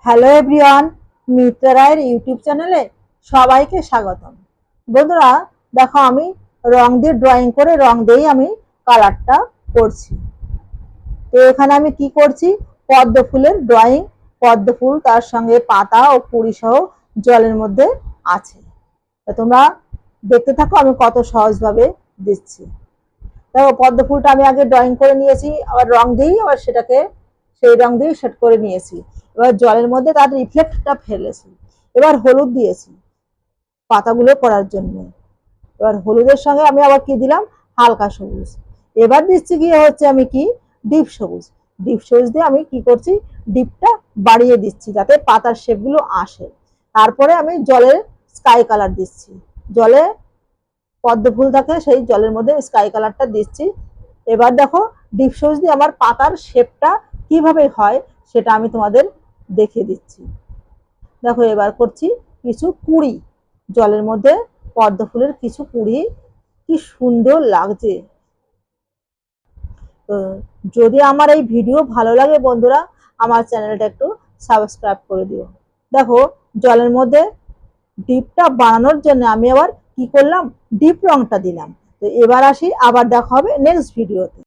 Hello everyone, Mitra রায়ের YouTube চ্যানেলে সবাইকে স্বাগতম। বন্ধুরা দেখো, আমি রং দিয়ে ড্রয়িং করে রং দিয়েই আমি কালারটা করছি। তো এখানে আমি কি করছি, পদ্ম ফুলের ড্রয়িং। পদ্ম ফুল, তার সঙ্গে পাতা ও কুড়ি সহ জলের মধ্যে আছে। তো তোমরা দেখতে থাকো আমি কত সহজভাবে দিচ্ছি। দেখো, পদ্ম ফুলটা আমি আগে ড্রয়িং করে নিয়েছি, আবার রং দিয়েই আবার সেটাকে সেই রং দিয়েই সেট করে নিয়েছি। এবার জলের মধ্যে তার রিফ্লেক্টটা ফেলেছি। এবার হলুদ দিয়েছি পাতাগুলো করার জন্য। এবার হলুদের সঙ্গে আমি আবার কি দিলাম, হালকা সবুজ। এবার দিচ্ছি গিয়ে হচ্ছে আমি কি, ডিপ সবুজ। ডিপ সবুজ দিয়ে আমি কি করছি, ডিপটা বাড়িয়ে দিচ্ছি যাতে পাতার শেপগুলো আসে। তারপরে আমি জলের স্কাই কালার দিচ্ছি। জলে পদ্ম ফুল থাকে, সেই জলের মধ্যে স্কাই কালারটা দিচ্ছি। এবার দেখো, ডিপ সবুজ দিয়ে আমার পাতার শেপটা কিভাবে হয় সেটা আমি তোমাদের দেখিয়ে দিচ্ছি। দেখো, এবার করছি কিছু কুঁড়ি জলের মধ্যে, পদ্ম ফুলের কিছু কুঁড়ি, কি সুন্দর লাগছে। তো যদি আমার এই ভিডিও ভালো লাগে বন্ধুরা, আমার চ্যানেলটা একটু সাবস্ক্রাইব করে দিও। দেখো, জলের মধ্যে ডিপটা বানানোর জন্য আমি আবার কি করলাম, ডিপ রংটা দিলাম। তো এবার আসি, আবার দেখা হবে নেক্সট ভিডিওতে।